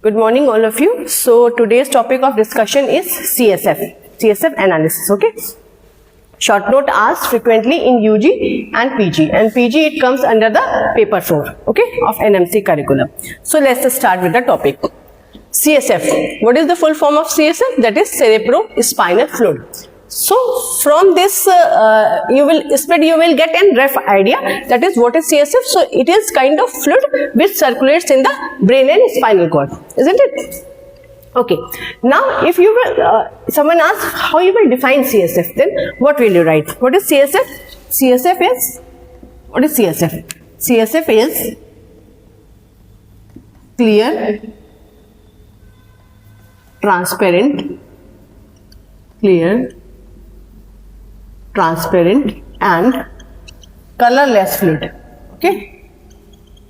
Good morning all of you. So today's topic of discussion is CSF analysis. Okay. Short note asked frequently in UG and PG. And PG it comes under the paper 4, okay, of NMC curriculum. So let's start with the topic. CSF. What is the full form of CSF? That is cerebrospinal fluid. So from this you will get a rough idea that is what is CSF. So it is kind of fluid which circulates in the brain and spinal cord, isn't it? Okay. Now if you will someone asks how you will define CSF, then what will you write? What is CSF? What is CSF? CSF is clear, transparent and colorless fluid. Okay,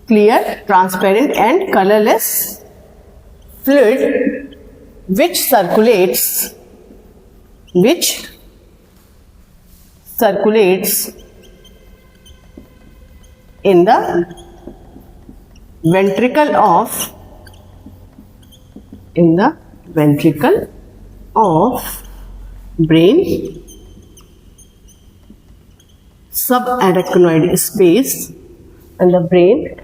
clear, transparent and colorless fluid which circulates in the ventricle of brain, subarachnoid space, and the brain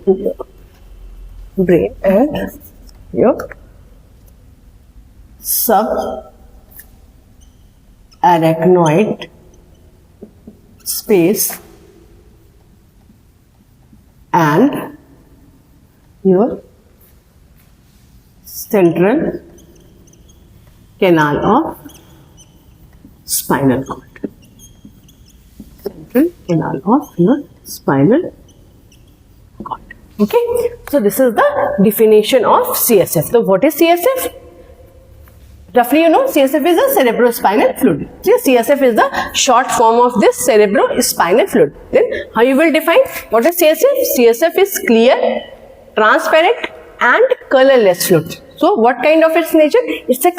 and your subarachnoid space and your central canal of spinal cord. Central canal of your spinal cord. Okay, so this is the definition of CSF. So what is CSF? Roughly you know CSF is a cerebrospinal fluid. So CSF is the short form of this cerebrospinal fluid. Then how you will define what is CSF? CSF is clear, transparent and colorless fluid. So what kind of its nature? It's a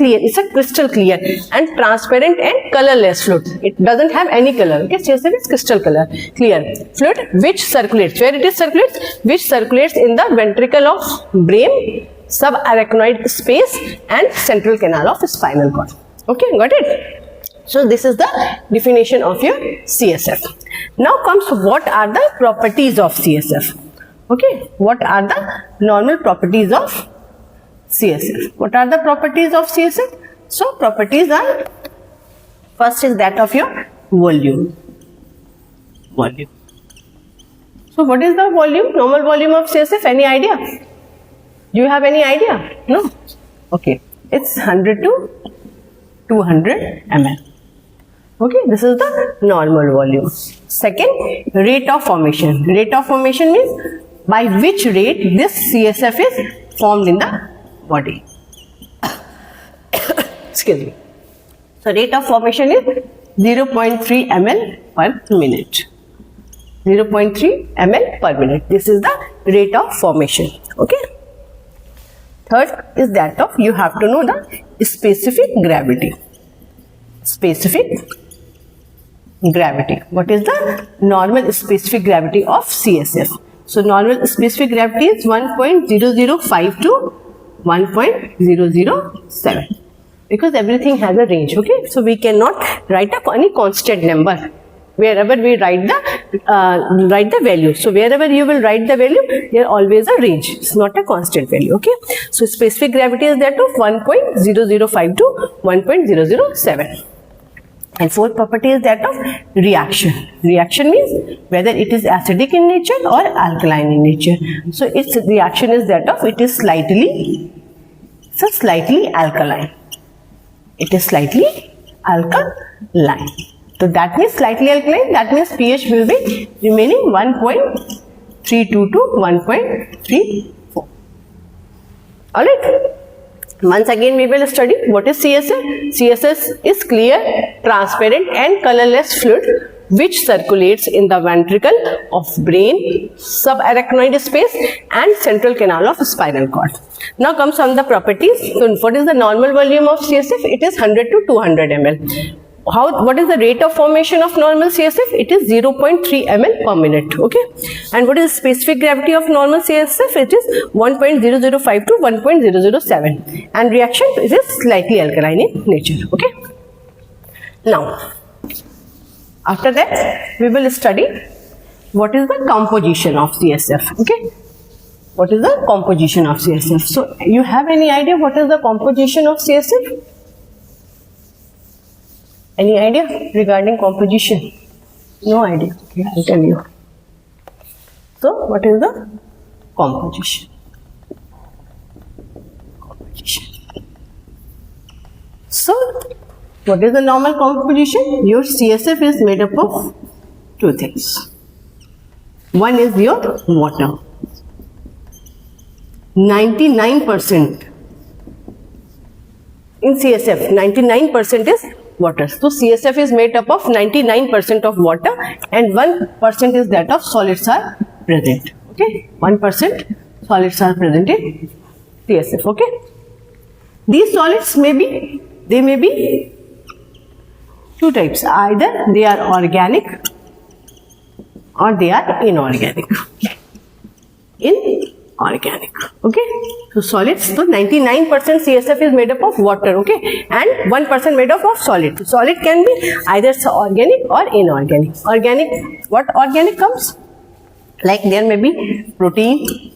crystal clear and transparent and colorless fluid. It doesn't have any color. Okay, CSF is crystal clear fluid which circulates. Where it is circulates? Which circulates in the ventricle of brain, subarachnoid space and central canal of spinal cord. Okay, got it? So this is the definition of your CSF. Now comes what are the properties of CSF. Okay, what are the normal properties of CSF? What are the properties of CSF? So properties are, first is that of your volume. So what is the volume? Normal volume of CSF? Any idea? Do you have any idea? No? Okay. It's 100 to 200 ml. Okay, this is the normal volume. Second, rate of formation. Rate of formation means by which rate this CSF is formed in the body. Excuse me. So rate of formation is 0.3 ml per minute. 0.3 ml per minute. This is the rate of formation. Okay. Third is that of, you have to know the specific gravity. What is the normal specific gravity of CSF? So normal specific gravity is 1.005 to 1.007, because everything has a range. Okay, so we cannot write any constant number wherever we write the value. So wherever you will write the value, there always a range. It's not a constant value. Okay, so specific gravity is that of 1.005 to 1.007. And fourth property is that of reaction. Reaction means whether it is acidic in nature or alkaline in nature. So its reaction is that of, it is slightly alkaline. It is slightly alkaline. So that means slightly alkaline, that means pH will be remaining 1.32 to 1.34. Alright. Once again we will study what is CSF. CSF is clear, transparent and colorless fluid which circulates in the ventricle of brain, subarachnoid space and central canal of spinal cord. Now comes on the properties. So what is the normal volume of CSF? It is 100 to 200 ml. what is the rate of formation of normal CSF? It is 0.3 ml per minute. Okay, and what is the specific gravity of normal CSF? It is 1.005 to 1.007, and reaction it is slightly alkaline in nature. Okay, now after that we will study what is the composition of CSF. Okay, what is the composition of CSF? So you have any idea what is the composition of CSF? Any idea regarding composition? No idea. Okay, I'll tell you. So, what is the composition? So, what is the normal composition? Your CSF is made up of two things. One is your water. 99% in CSF, 99% is water. So CSF is made up of 99% of water and 1% is that of solids are present. Okay, 1% solids are present in CSF. Okay, these solids may be two types. Either they are organic or they are inorganic. Inorganic. Okay, so solids. So 99% CSF is made up of water. Okay, and 1% made up of solid. Solid can be either organic or inorganic. Organic. What organic comes? Like there may be proteins,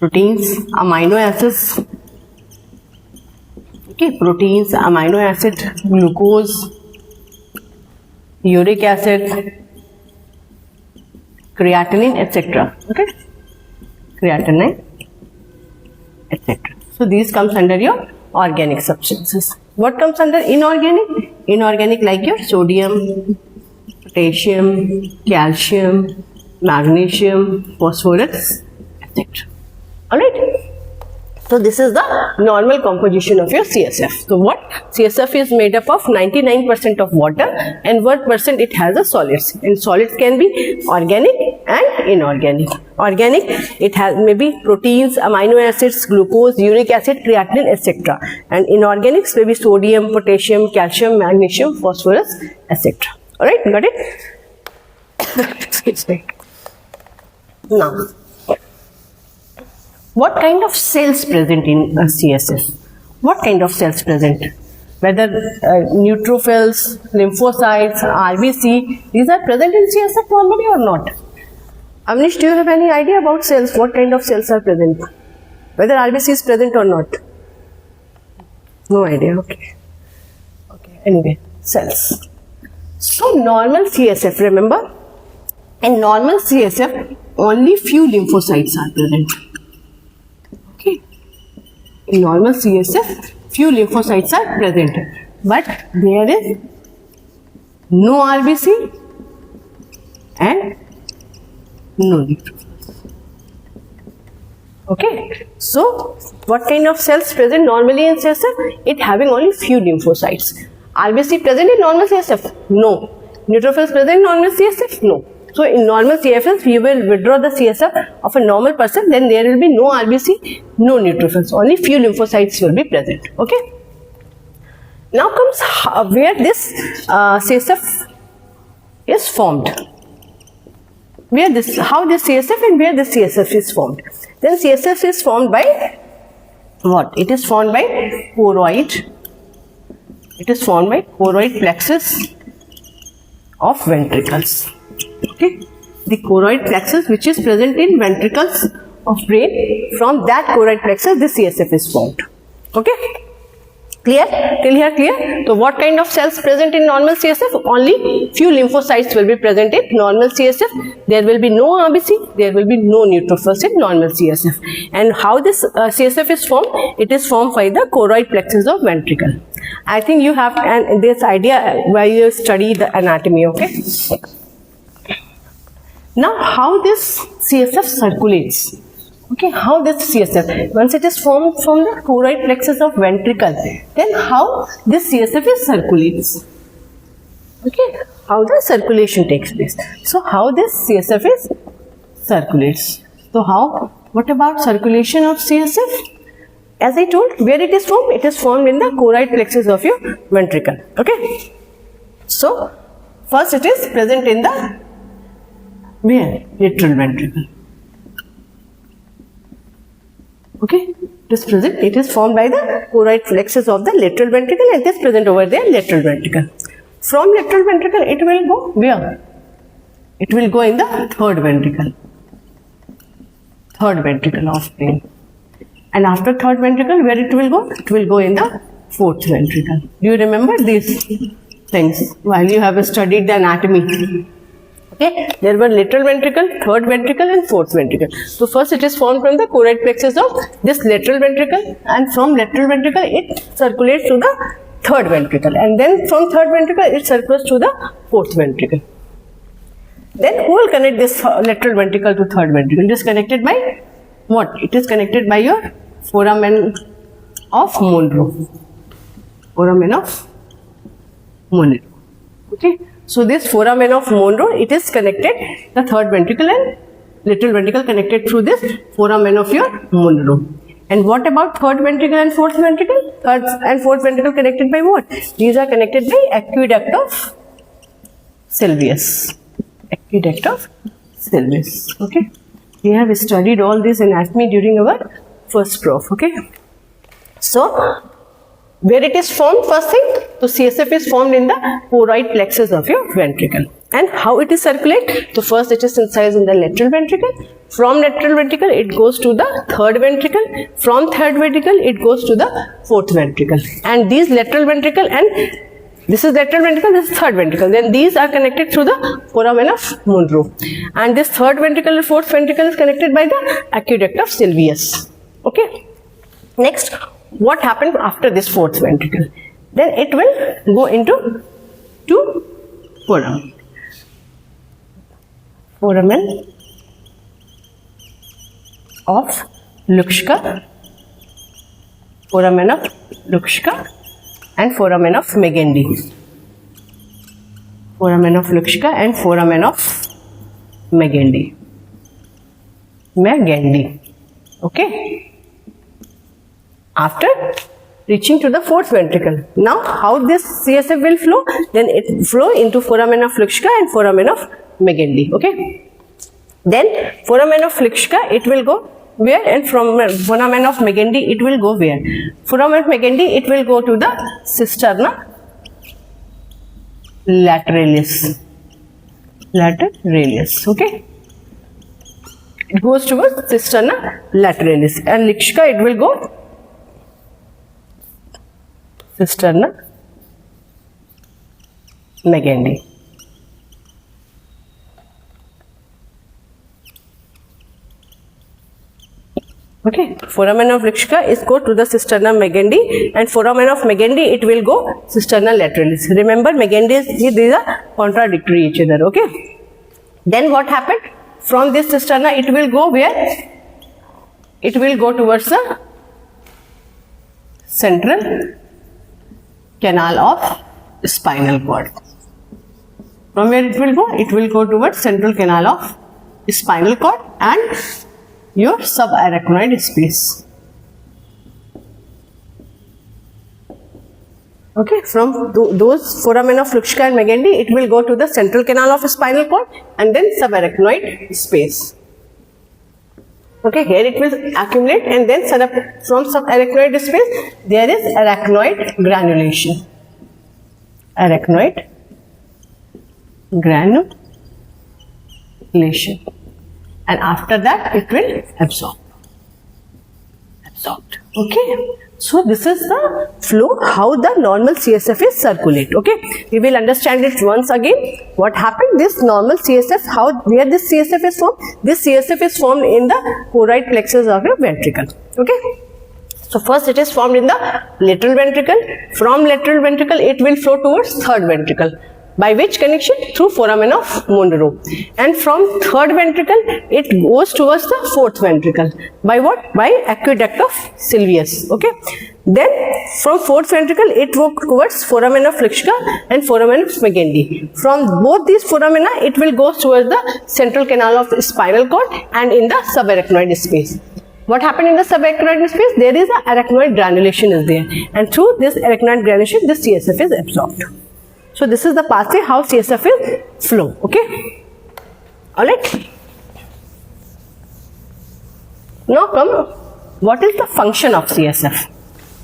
amino acids. Okay, proteins, amino acid, glucose, uric acid, creatinine, etc. Okay, creatinine, etc. So these comes under your organic substances. What comes under inorganic? Inorganic like your sodium, potassium, calcium, magnesium, phosphorus, etc. Alright. So this is the normal composition of your CSF. So what? CSF is made up of 99% of water and 1% it has a solids. And solids can be organic and inorganic. Organic, it has maybe proteins, amino acids, glucose, uric acid, creatinine, etc. And inorganics may be sodium, potassium, calcium, magnesium, phosphorus, etc. Alright, got it? Excuse me. Now, what kind of cells present in CSF? What kind of cells present? Whether neutrophils, lymphocytes, RBC, these are present in CSF normally or not? Amnish, do you have any idea about cells? What kind of cells are present? Whether RBC is present or not? No idea, okay. Okay, anyway, cells. So normal CSF, remember? In normal CSF, only few lymphocytes are present. In normal CSF, few lymphocytes are present, but there is no RBC and no neutrophils. Okay, so what kind of cells present normally in CSF? It having only few lymphocytes. RBC present in normal CSF? No. Neutrophils present in normal CSF? No. So in normal CSF, we will withdraw the CSF of a normal person, then there will be no RBC, no neutrophils, only few lymphocytes will be present. Okay. Now comes where this CSF is formed. How this CSF and where this CSF is formed. Then CSF is formed by what? It is formed by choroid. It is formed by choroid plexus of ventricles. Okay, the choroid plexus which is present in ventricles of brain, from that choroid plexus this CSF is formed. Okay, clear? Till here clear? So what kind of cells present in normal CSF? Only few lymphocytes will be present in normal CSF. There will be no RBC, there will be no neutrophils in normal CSF. And how this CSF is formed? It is formed by the choroid plexus of ventricle. I think you have this idea while you study the anatomy. Okay. Now, how this CSF circulates? Okay, how this CSF, once it is formed from the choroid plexus of ventricle, then how this CSF is circulates? Okay, how the circulation takes place. So, how this CSF is circulates? So, what about circulation of CSF? as I told, where it is formed? It is formed in the choroid plexus of your ventricle. Okay. So, first it is present in the where? Lateral ventricle. Okay. It is present. It is formed by the choroid plexus of the lateral ventricle and it is present over there, lateral ventricle. From lateral ventricle, it will go where? It will go in the third ventricle. Third ventricle of brain. And after third ventricle, where it will go? It will go in the fourth ventricle. Do you remember these things while you have studied the anatomy? Okay, there were lateral ventricle, third ventricle and fourth ventricle. So first it is formed from the choroid plexus of this lateral ventricle and from lateral ventricle it circulates to the third ventricle and then from third ventricle it circulates to the fourth ventricle. Then who will connect this lateral ventricle to third ventricle? It is connected by what? It is connected by your foramen of Monro. Foramen of Monro. Okay. So this foramen of Monro, it is connected, the third ventricle and lateral ventricle connected through this foramen of your Monro. And what about third ventricle and fourth ventricle? Third and fourth ventricle connected by what? These are connected by aqueduct of Sylvius. Aqueduct of Sylvius. Okay. We have studied all this anatomy during our first prof. Okay. So, where it is formed, first thing, so CSF is formed in the choroid plexus of your ventricle. And how it is circulate? So first it is synthesized in the lateral ventricle. From lateral ventricle it goes to the third ventricle. From third ventricle it goes to the fourth ventricle. And these lateral ventricle and this is lateral ventricle, this is third ventricle. Then these are connected through the foramen of Monro. And this third ventricle and fourth ventricle is connected by the aqueduct of Sylvius. Okay. Next, what happened after this fourth ventricle? Then it will go into two foramen. Foramen of Lukschka, foramen of Lukschka and foramen of Megendie. Foramen of Lukschka and foramen of Megendie. Megendie. Okay. After reaching to the fourth ventricle. Now, how this CSF will flow? Then it will flow into foramen of Lukschka and foramen of Megendie. Okay. Then foramen of Lukschka, it will go where? And from foramen of Megendie, it will go where? Foramen of Megendie, it will go to the cisterna lateralis. Lateralis. Okay. It goes towards cisterna lateralis. And Lukschka, it will go cisterna Megendie. Okay, foramen of Lukschka is go to the cisterna Megendie and foramen of Megendie it will go cisterna lateralis. Remember Megendie, these are contradictory each other. Okay. Then what happened? From this cisterna it will go where? It will go towards the central canal of spinal cord. From where it will go? It will go towards central canal of spinal cord and your subarachnoid space. Okay, from those foramen of Lukschka and Megendie, it will go to the central canal of spinal cord and then subarachnoid space. Okay, here it will accumulate and then from subarachnoid space, there is arachnoid granulation. Arachnoid granulation. And after that, it will absorb. Absorbed. Okay. So, this is the flow, how the normal CSF is circulate. Okay. We will understand it once again. What happened? This normal CSF, where this CSF is formed? This CSF is formed in the choroid plexus of your ventricle. Okay. So, first it is formed in the lateral ventricle. From lateral ventricle, it will flow towards third ventricle. By which connection? Through foramen of Monro. And from third ventricle, it goes towards the fourth ventricle. By what? By aqueduct of Sylvius. Okay. Then from fourth ventricle, it will towards foramen of Lukschka and foramen of Megendie. From both these foramina, it will go towards the central canal of spinal cord and in the subarachnoid space. What happened in the subarachnoid space? There is an arachnoid granulation is there, and through this arachnoid granulation, this CSF is absorbed. So this is the pathway how CSF will flow. Okay. All right. Now come, what is the function of CSF?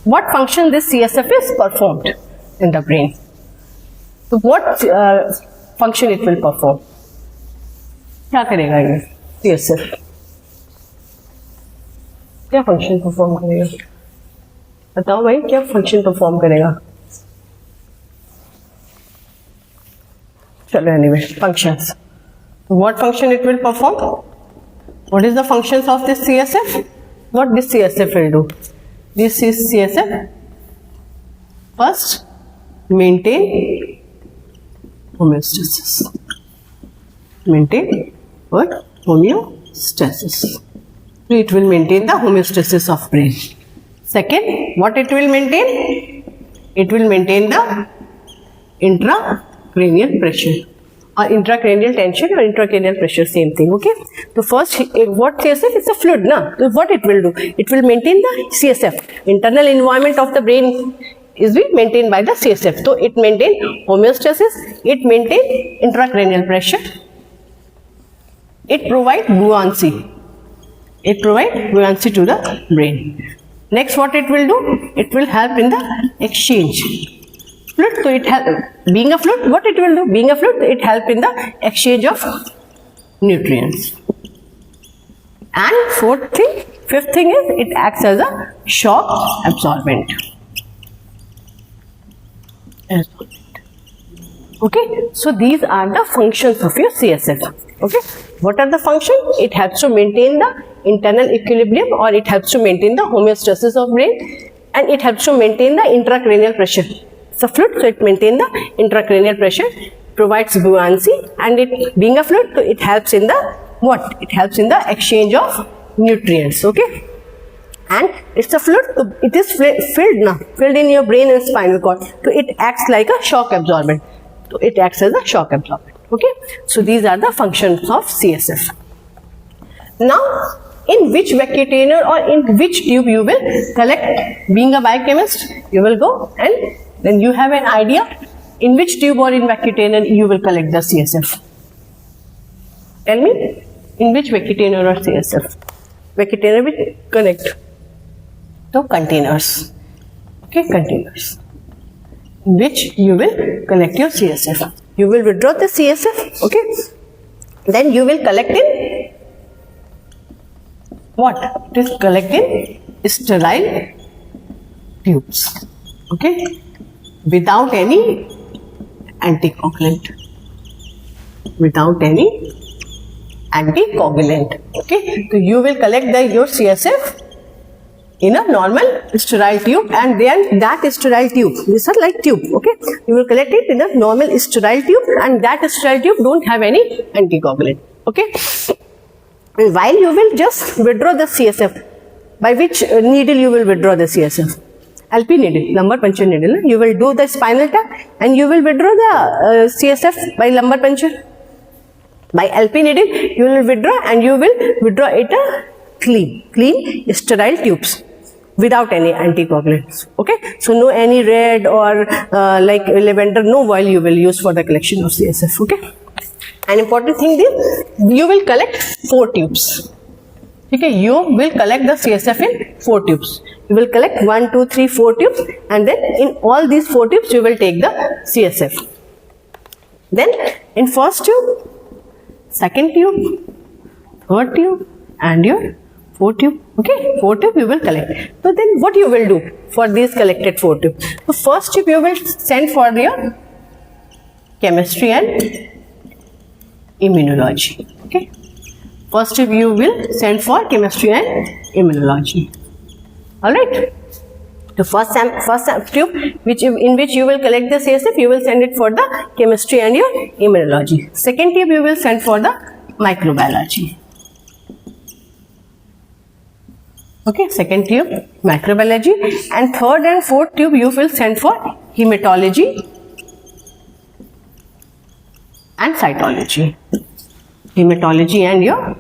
What function this CSF is performed in the brain? So what function it will perform? क्या करेगा ये CSF? क्या function perform करेगा? बताओ भाई, क्या function perform करेगा? चलो anyway, functions. What function it will perform? What is the functions of this CSF? What this CSF will do? This is CSF. First, maintain homeostasis. Maintain what? Homeostasis. So it will maintain the homeostasis of brain. Second, what it will maintain? It will maintain the intracranial pressure or intracranial tension or intracranial pressure, same thing. Okay. So first, what CSF? It's a fluid, na? So what it will do? It will maintain the CSF. Internal environment of the brain is being maintained by the CSF. So it maintain homeostasis. It maintain intracranial pressure. It provide buoyancy. It provides buoyancy to the brain. Next, what it will do? It will help in the exchange. Fluid, so it help, being a fluid, what it will do? Being a fluid, it help in the exchange of nutrients. And fifth thing is it acts as a shock absorbent. Okay, so these are the functions of your CSF. Okay, what are the functions? It helps to maintain the internal equilibrium, or it helps to maintain the homeostasis of brain, and it helps to maintain the intracranial pressure. It's a fluid, so it maintains the intracranial pressure, provides buoyancy, and it being a fluid, so it helps in the what? It helps in the exchange of nutrients. Okay, and it's a fluid, so it is filled in your brain and spinal cord, so it acts like a shock absorbent. So it acts as a shock absorbent. Okay, so these are the functions of CSF. Now, in which vacutainer or in which tube you will collect? Being a biochemist, you will go and then you have an idea in which tube or in vacutainer you will collect the CSF. Tell me, in which vacutainer or CSF? Vacutainer will connect to containers. Okay, containers. In which you will collect your CSF. You will withdraw the CSF, okay? Then you will collect in what? It is collect in sterile tubes, okay? Without any anticoagulant. Without any anticoagulant, okay? So you will collect your CSF in a normal sterile tube, and then that sterile tube, these are like tube, okay? You will collect it in a normal sterile tube, and that sterile tube don't have any anticoagulant, okay? And while you will just withdraw the CSF, by which needle you will withdraw the CSF? LP needle, lumbar puncture needle. You will do the spinal tap and you will withdraw the CSF by lumbar puncture. By LP needle, you will withdraw and you will withdraw it clean sterile tubes without any anticoagulants. Okay, so no any red or like lavender, no oil you will use for the collection of CSF. Okay, an important thing is you will collect 4 tubes. Okay, you will collect the CSF in 4 tubes. You will collect 1, 2, 3, 4 tubes, and then in all these 4 tubes you will take the CSF. Then in first tube, second tube, third tube, and your 4th tube. Okay, 4th tube you will collect. So then what you will do for these collected 4 tubes? So first tube you will send for your chemistry and immunology. Okay, first tube you will send for chemistry and immunology. All right. The first tube in which you will collect the CSF, you will send it for the chemistry and your immunology. Second tube you will send for the microbiology. Okay, second tube microbiology, and third and fourth tube you will send for hematology and cytology. Hematology and your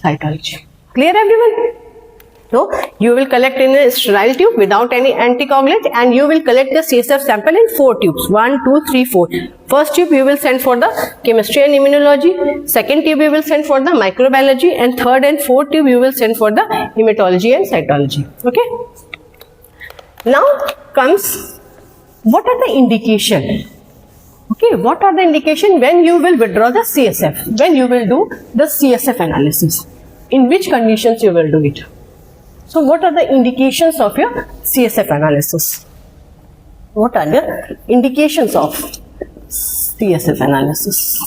cytology. Clear everyone? So you will collect in a sterile tube without any anticoagulant, and you will collect the CSF sample in 4 tubes. 1, 2, 3, 4. First tube you will send for the chemistry and immunology. Second tube you will send for the microbiology, and third and fourth tube you will send for the hematology and cytology. Okay. Now comes, what are the indication? Okay, what are the indication when you will withdraw the CSF? When you will do the CSF analysis? In which conditions you will do it? So what are the indications of your CSF analysis? What are the indications of CSF analysis?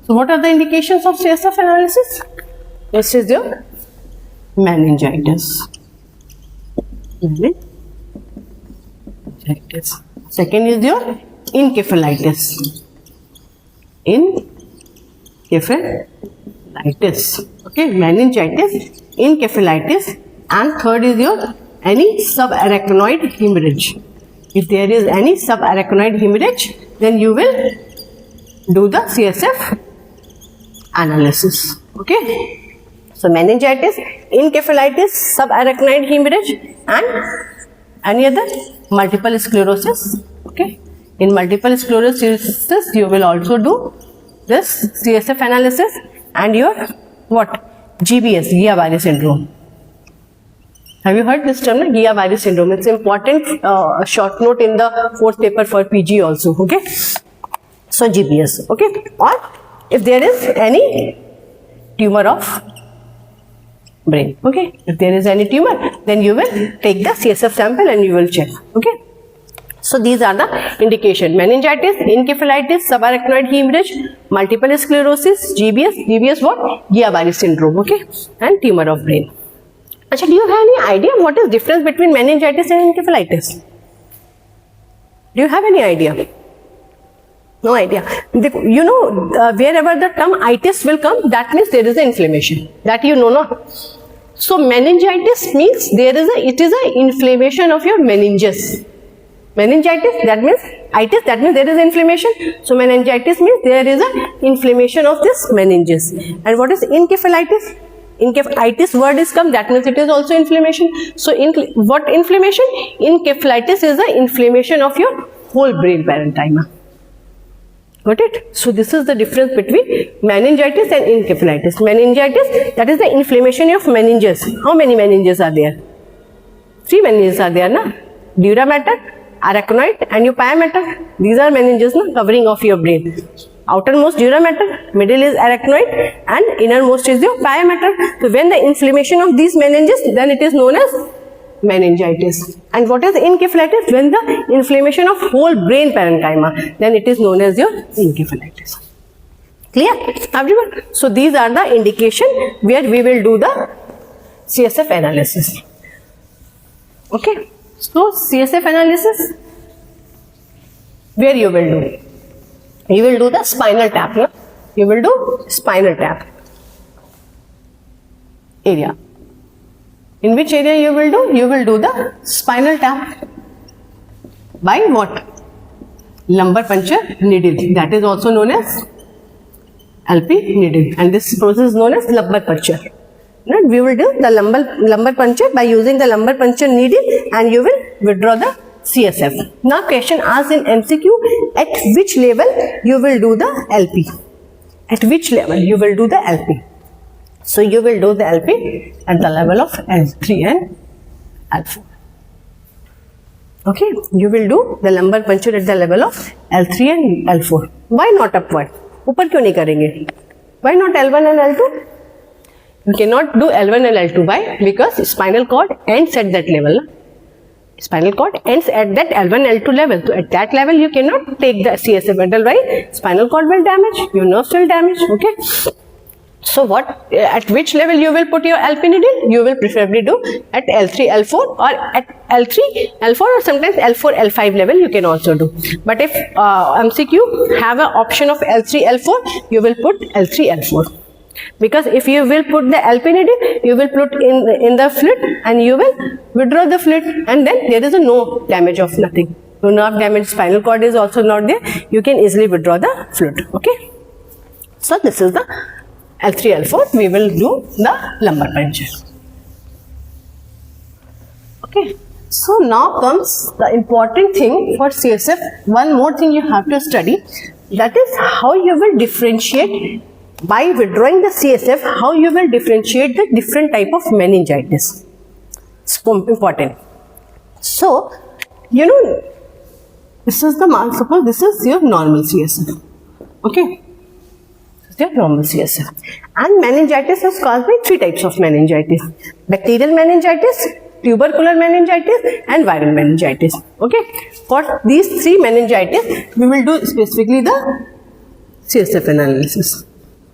So what are the indications of CSF analysis? This is your meningitis. Meningitis. Second is your encephalitis. Encephalitis. Okay, meningitis, encephalitis. And third is your any subarachnoid hemorrhage. If there is any subarachnoid hemorrhage, then you will do the CSF analysis. Okay. So meningitis, encephalitis, subarachnoid hemorrhage, and any other multiple sclerosis. Okay. In multiple sclerosis, you will also do this CSF analysis and your what? GBS, Guillain-Barré syndrome. Have you heard this term, Guillain-Barré syndrome? It's important short note in the 4th paper for PG also. Okay. So GBS. Okay. Or if there is any tumor of brain. Okay. If there is any tumor, then you will take the CSF sample and you will check. Okay. So these are the indication: meningitis, encephalitis, subarachnoid hemorrhage, multiple sclerosis, GBS. GBS what? Guillain-Barré syndrome. Okay. And tumor of brain. Achha, do you have any idea what is difference between meningitis and encephalitis? Do you have any idea? No idea. You know, wherever the term itis will come, that means there is an inflammation. That you know, no? So meningitis means it is an inflammation of your meninges. Meningitis, that means itis, that means there is inflammation. So meningitis means there is an inflammation of this meninges. And what is encephalitis? Encephalitis word is come, that means it is also inflammation. So what inflammation? Encephalitis is the inflammation of your whole brain parenchyma. Got it? So this is the difference between meningitis and encephalitis. Meningitis, that is the inflammation of meninges. How many meninges are there? 3 meninges are there, na? Dura mater, arachnoid, and your pia mater. These are meninges, na, covering of your brain. Outermost dura mater, middle is arachnoid, and innermost is your pia mater. So when the inflammation of these meninges, then it is known as meningitis. And what is encephalitis? When the inflammation of whole brain parenchyma, then it is known as your encephalitis. Clear, everyone? So these are the indication where we will do the CSF analysis. Okay. So CSF analysis, where you will do? You will do the spinal tap. No? You will do spinal tap area. In which area you will do? You will do the spinal tap. By what? Lumbar puncture needle. That is also known as LP needle. And this process is known as lumbar puncture. Right? We will do the lumbar puncture by using the lumbar puncture needle, and you will withdraw the CSF. Now question asked in MCQ, at which level you will do the LP? At which level you will do the LP? So you will do the LP at the level of L3 and L4. Okay, you will do the lumbar puncture at the level of L3 and L4. Why not upward? ऊपर क्यों नहीं करेंगे? Why not L1 and L2? You cannot do L1 and L2. Why? Because spinal cord ends at that level. Spinal cord ends at that L1, L2 level. So at that level, you cannot take the CSF. Otherwise, spinal cord will damage, your nerves will damage. Okay. So what? At which level you will put your LP needle? You will preferably do at L3, L4, or at L3, L4, or sometimes L4, L5 level you can also do. But if MCQ have an option of L3, L4, you will put L3, L4. Because if you will put the LP needle, you will put in the fluid and you will withdraw the fluid, and then there is no damage of nothing. No nerve damage, spinal cord is also not there. You can easily withdraw the fluid. Okay. So this is the L3, L4, we will do the lumbar puncture. Okay. So now comes the important thing for CSF. One more thing you have to study, that is how you will differentiate by withdrawing the CSF, how you will differentiate the different type of meningitis. It's important. So, you know, this is the, suppose this is your normal CSF. Okay. This is your normal CSF. And meningitis is caused by three types of meningitis. Bacterial meningitis, tubercular meningitis and viral meningitis. Okay. For these three meningitis, we will do specifically the CSF analysis.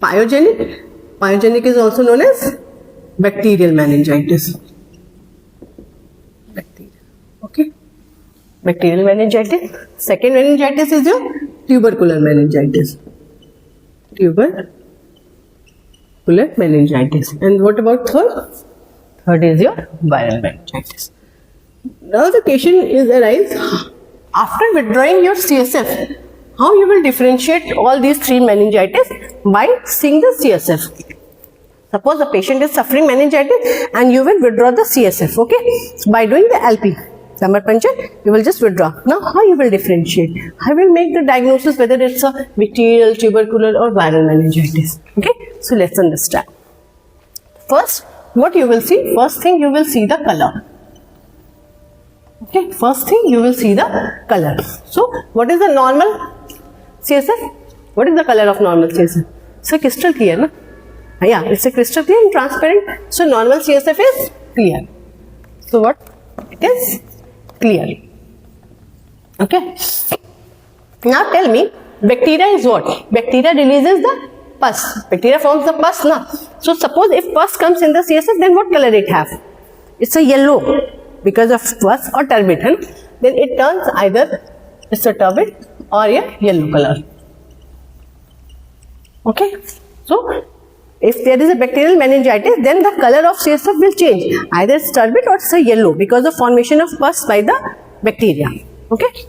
Pyogenic is also known as bacterial meningitis. Bacterial. Okay. Bacterial meningitis. Second meningitis is your tubercular meningitis. Tubercular meningitis. And what about third? Third is your viral meningitis. Now the question is arise, after withdrawing your CSF, how you will differentiate all these three meningitis? By seeing the CSF. Suppose the patient is suffering meningitis and you will withdraw the CSF, okay? So by doing the LP, lumbar puncture, you will just withdraw. Now how you will differentiate? I will make the diagnosis whether it's a bacterial, tubercular or viral meningitis, okay? So let's understand. First, what you will see? First thing you will see the color. Okay, first thing you will see the color. So what is the normal CSF? What is the color of normal CSF? It's a crystal clear, na? Yeah, it's a crystal clear and transparent. So normal CSF is clear. So what? It is clear. Okay. Now tell me, bacteria is what? Bacteria releases the pus. Bacteria forms the pus, na? So suppose if pus comes in the CSF, then what color it have? It's a yellow because of pus or turbid. Then it turns either it's a turbid or a yellow color. Okay. So if there is a bacterial meningitis, then the color of CSF will change. Either it's turbid or it's a yellow because of formation of pus by the bacteria. Okay.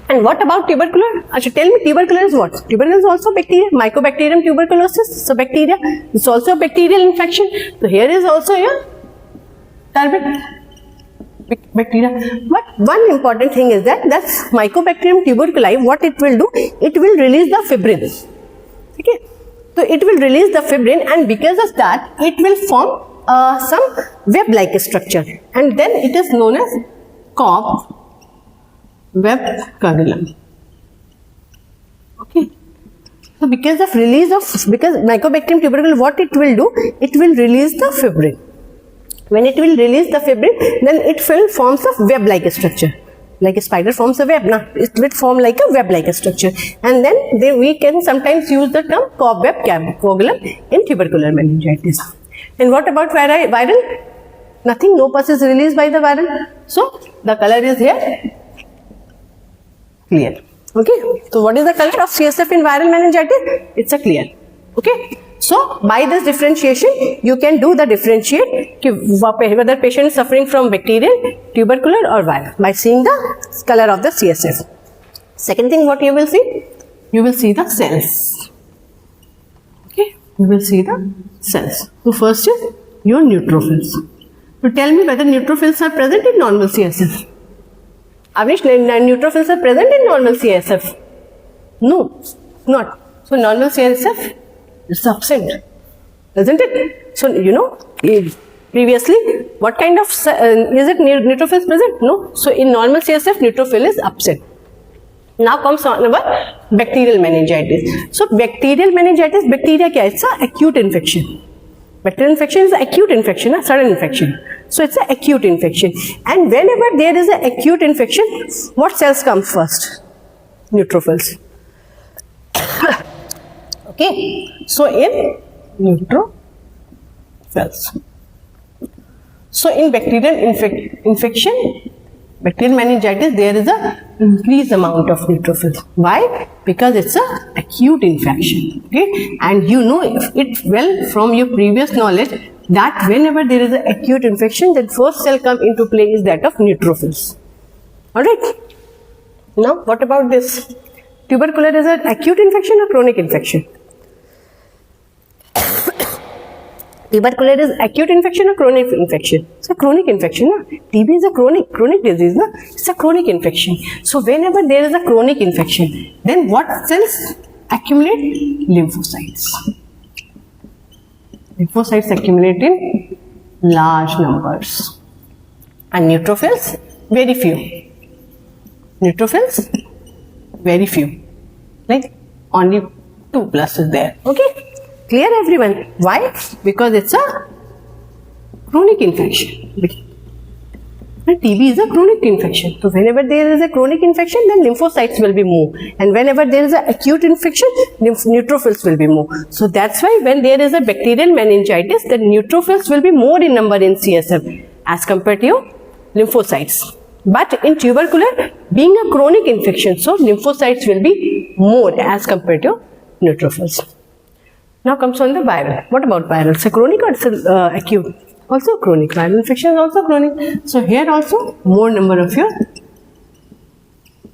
And what about tubercular? Tell me, tubercular is what? Tubercular is also bacteria. Mycobacterium tuberculosis. So bacteria. It's also a bacterial infection. So here is also a turbid bacteria. But one important thing is that's Mycobacterium tuberculi. What it will do? It will release the fibrin. Okay. So it will release the fibrin, and because of that, it will form some web-like structure, and then it is known as Cobb web coagulum. Okay. So because Mycobacterium tuberculosis, what it will do? It will release the fibrin. When it will release the fibrin, then it will form a web-like structure. Like a spider forms a web, it will form like a web-like structure. And then we can sometimes use the term Cobb web coagulum in tubercular meningitis. And what about viral? Nothing, no pus is released by the viral. So the color is here clear. Okay. So what is the color of CSF in viral meningitis? It's a clear. Okay. So by this differentiation, you can do the differentiate whether patient is suffering from bacterial, tubercular or viral by seeing the color of the CSF. Second thing, what you will see? You will see the cells. Okay, you will see the cells. So first is your neutrophils. So tell me whether neutrophils are present in normal CSF. Avnish, neutrophils are present in normal CSF? No, not. So normal CSF, it's absent, isn't it? So, you know, previously, what kind of, is it neutrophils present? No. So, in normal CSF, neutrophil is absent. Now comes on our bacterial meningitis. So, bacterial meningitis, bacteria kya? It's an acute infection. Bacterial infection is an acute infection, a sudden infection. So, it's an acute infection. And whenever there is an acute infection, what cells come first? Neutrophils. Okay, so in neutrophils. So in bacterial infection, bacterial meningitis, there is a increased amount of neutrophils. Why? Because it's a acute infection. Okay, and you know it well from your previous knowledge that whenever there is an acute infection, the first cell come into play is that of neutrophils. All right. Now, what about this? Tubercular is an acute infection or chronic infection? Tubercular is acute infection or chronic infection? It's a chronic infection. Na? TB is a chronic disease. Na? It's a chronic infection. So whenever there is a chronic infection, then what cells accumulate? Lymphocytes. Lymphocytes accumulate in large numbers. And neutrophils, very few. Neutrophils, very few. Like only 2+ is there. Okay? Clear everyone? Why? Because it's a chronic infection. And TB is a chronic infection. So whenever there is a chronic infection, then lymphocytes will be more. And whenever there is an acute infection, neutrophils will be more. So that's why when there is a bacterial meningitis, the neutrophils will be more in number in CSF as compared to lymphocytes. But in tubercular, being a chronic infection, so lymphocytes will be more as compared to neutrophils. Now comes on the viral. What about viral? It's a chronic or it's a, acute? Also chronic. Viral infection is also chronic. So here also more number of your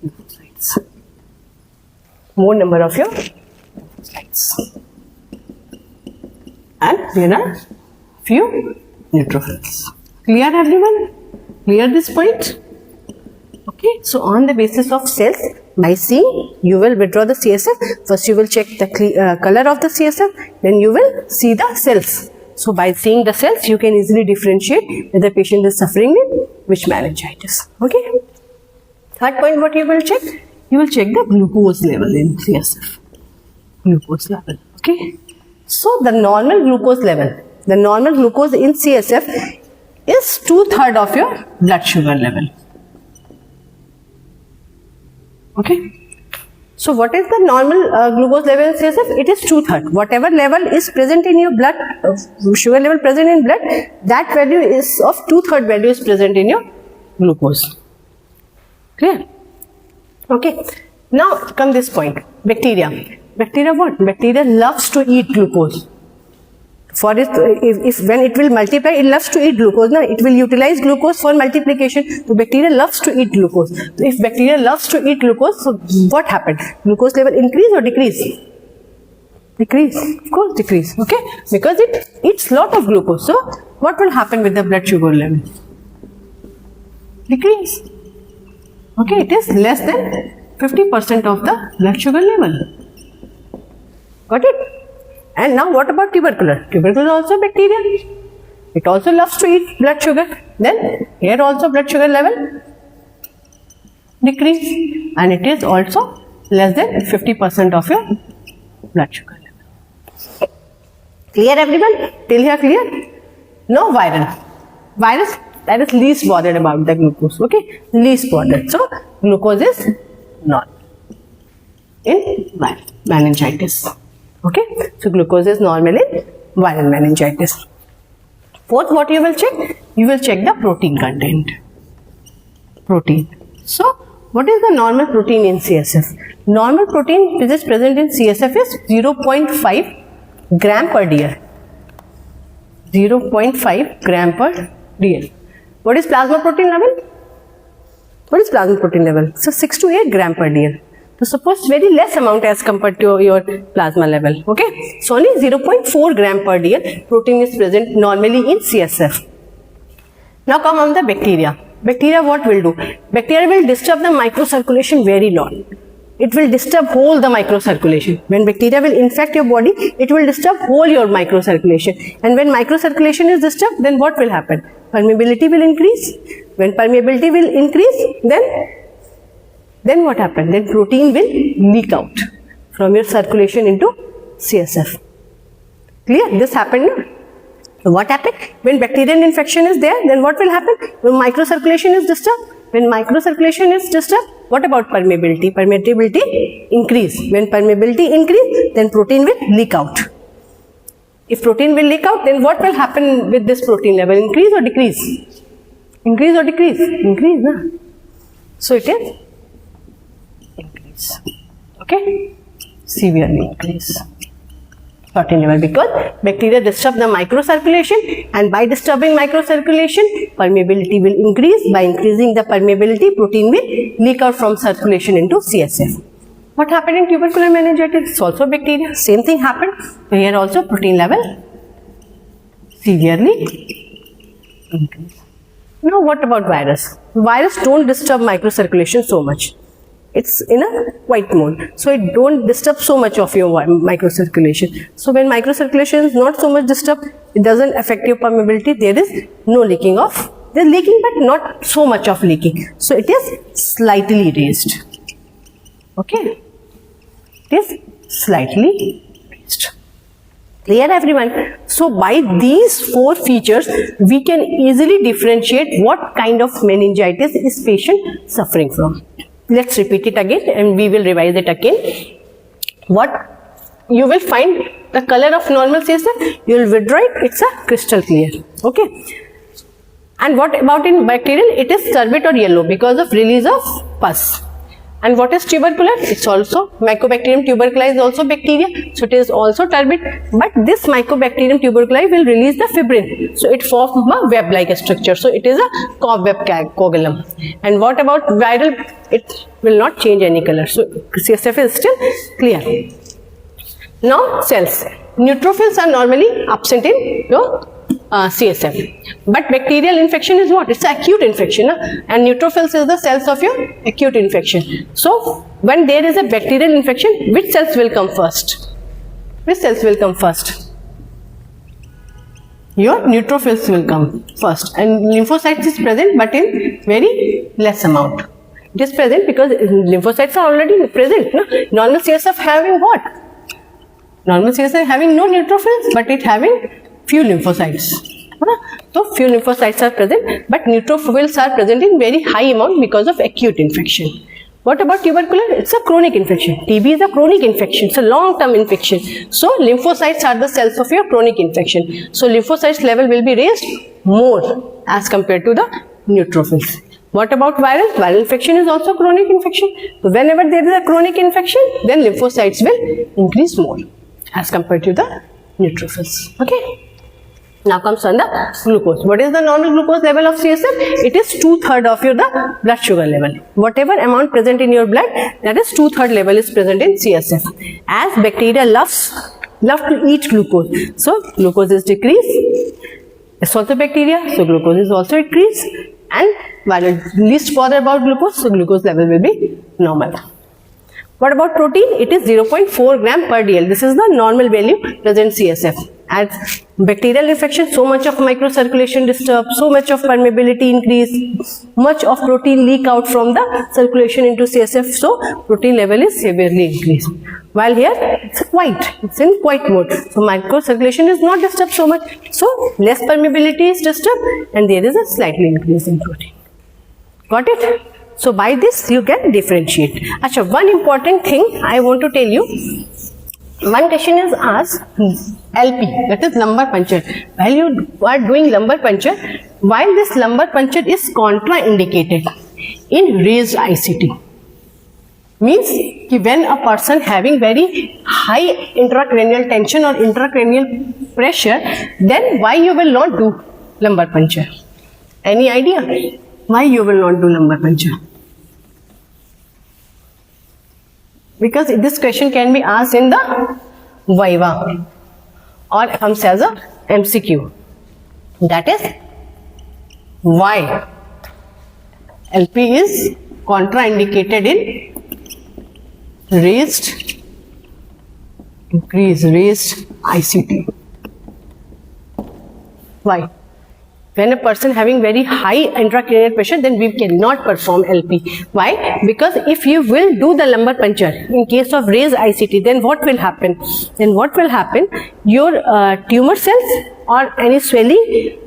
lymphocytes. More number of your lymphocytes. And there are few neutrophils. Clear everyone? Clear this point? Okay. So on the basis of cells, by seeing, you will withdraw the CSF. First you will check the color of the CSF, then you will see the cells. So by seeing the cells, you can easily differentiate whether the patient is suffering with which meningitis. Okay. Third point, what you will check? You will check the glucose level in CSF. Glucose level. Okay. So the normal glucose level, the normal glucose in CSF is 2/3 of your blood sugar level. Okay. So what is the normal glucose level in CSF? It is 2/3. Whatever level is present in your blood, sugar level present in blood, that value is of 2/3 value is present in your glucose. Clear? Okay. Now come this point. Bacteria. Bacteria what? Bacteria loves to eat glucose. For it, if when it will multiply, it loves to eat glucose. Now it will utilize glucose for multiplication. So bacteria loves to eat glucose. So if bacteria loves to eat glucose, so what happened? Glucose level increase or decrease? Decrease. Of course, decrease. Okay, because it eats lot of glucose. So what will happen with the blood sugar level? Decrease. Okay, it is less than 50% of the blood sugar level. Got it? And now what about tubercular? Tubercular is also bacterial. It also loves to eat blood sugar. Then here also blood sugar level decrease, and it is also less than 50% of your blood sugar level. Clear everyone? Till here clear? No viral. Virus, that is least bothered about the glucose. Okay, least bothered. So glucose is not in viral meningitis. Okay, so glucose is normal in viral meningitis. Fourth, what you will check? You will check the protein content. Protein. So, what is the normal protein in CSF? Normal protein which is present in CSF is 0.5 gram per dl. 0.5 gram per dl. What is plasma protein level? What is plasma protein level? So 6 to 8 gram per dl. So suppose very less amount as compared to your plasma level. Okay. So only 0.4 gram per dl protein is present normally in CSF. Now come on the bacteria. Bacteria what will do? Bacteria will disturb the microcirculation very long. It will disturb whole the microcirculation. When bacteria will infect your body, it will disturb whole your microcirculation. And when microcirculation is disturbed, then what will happen? Permeability will increase. When permeability will increase, then what happened? Then protein will leak out from your circulation into CSF. Clear? This happened. No? So what happened? When bacterial infection is there, then what will happen? When microcirculation is disturbed. When microcirculation is disturbed, what about permeability? Permeability increase. When permeability increase, then protein will leak out. If protein will leak out, then what will happen with this protein level? Increase or decrease? Increase or decrease? Increase, na? So it is increase. Okay? Severely increase. Protein level, because bacteria disturb the microcirculation, and by disturbing microcirculation, permeability will increase. By increasing the permeability, protein will leak out from circulation into CSF. What happened in tubercular meningitis? It's also bacteria. Same thing happened. So here also protein level severely increase. Now what about virus? Virus don't disturb microcirculation so much. It's in a quiet mode, so it don't disturb so much of your microcirculation. So when microcirculation is not so much disturbed, it doesn't affect your permeability. There is no leaking of, there's leaking but not so much of leaking. So it is slightly raised. Okay, it is slightly raised. Clear everyone? So by these 4 features, we can easily differentiate what kind of meningitis is patient suffering from. Let's repeat it again and we will revise it again. What you will find, the color of normal CSF, you will withdraw it, it's a crystal clear. Okay. And what about in bacterial? It is turbid or yellow because of release of pus. And what is tubercular? It's also Mycobacterium tuberculi is also bacteria, so it is also turbid. But this Mycobacterium tuberculi will release the fibrin, so it forms a web-like structure. So it is a cobweb coagulum. And what about viral? It will not change any color. So CSF is still clear. Now cells. Neutrophils are normally absent in your CSF. But bacterial infection is what? It's an acute infection, and neutrophils is the cells of your acute infection. So when there is a bacterial infection, which cells will come first? Which cells will come first? Your neutrophils will come first, and lymphocytes is present but in very less amount. It is present because lymphocytes are already present. No? Normal CSF having what? Normal CSF having no neutrophils, but it having few lymphocytes. So few lymphocytes are present, but neutrophils are present in very high amount because of acute infection. What about tubercular? It's a chronic infection. TB is a chronic infection. It's a long-term infection. So lymphocytes are the cells of your chronic infection. So lymphocytes level will be raised more as compared to the neutrophils. What about viral? Viral infection is also chronic infection. So whenever there is a chronic infection, then lymphocytes will increase more as compared to the neutrophils. Okay. Now comes on the glucose. What is the normal glucose level of CSF? It is 2/3 of your the blood sugar level. Whatever amount present in your blood, that is 2/3 level is present in CSF. As bacteria love to eat glucose, so glucose is decreased. It's also bacteria, so glucose is also increased. And while least bother about glucose, so glucose level will be normal. What about protein? It is 0.4 gram per dl. This is the normal value present CSF. As bacterial infection, so much of microcirculation disturbed, so much of permeability increase, much of protein leak out from the circulation into CSF. So protein level is severely increased. While here it's in quiet mode. So microcirculation is not disturbed so much. So less permeability is disturbed and there is a slightly increase in protein. Got it? So by this you can differentiate. Achha, one important thing I want to tell you. One question is asked, LP, that is lumbar puncture. While you are doing lumbar puncture, while this lumbar puncture is contraindicated in raised ICT, means कि when a person having very high intracranial tension or intracranial pressure, then why you will not do lumbar puncture? Any idea? Why you will not do lumbar puncture? Because this question can be asked in the Viva or comes as a MCQ. That is why LP is contraindicated in raised ICT. Why? When a person having very high intracranial pressure, then we cannot perform LP. Why? Because if you will do the lumbar puncture in case of raised ICT, then what will happen? Your tumor cells or any swelling,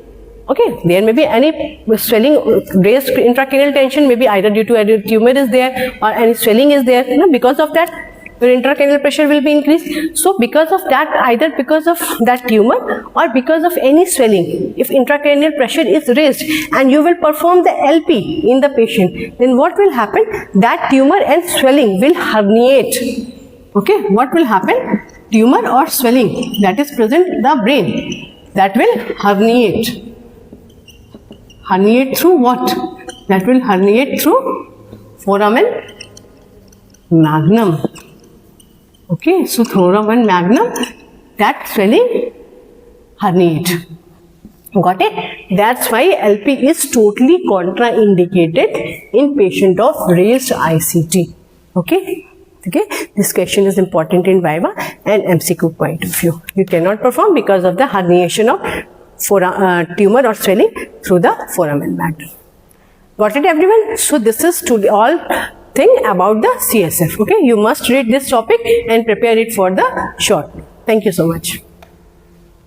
okay, there may be any swelling, raised intracranial tension, maybe either due to a tumor is there or any swelling is there. Because of that, your intracranial pressure will be increased. So because of that, either because of that tumor or because of any swelling, if intracranial pressure is raised and you will perform the LP in the patient, then what will happen? That tumor and swelling will herniate. Okay, what will happen? Tumor or swelling that is present in the brain, that will herniate. Herniate through what? That will herniate through foramen magnum. Okay, so foramen magnum, that swelling herniate. Got it? That's why LP is totally contraindicated in patient of raised ICT. Okay? Okay, this question is important in Viva and MCQ point of view. You cannot perform because of the herniation of tumor or swelling through the foramen magnum. Got it, everyone? So this is all thing about the CSF. Okay, you must read this topic and prepare it for the short. Thank you so much.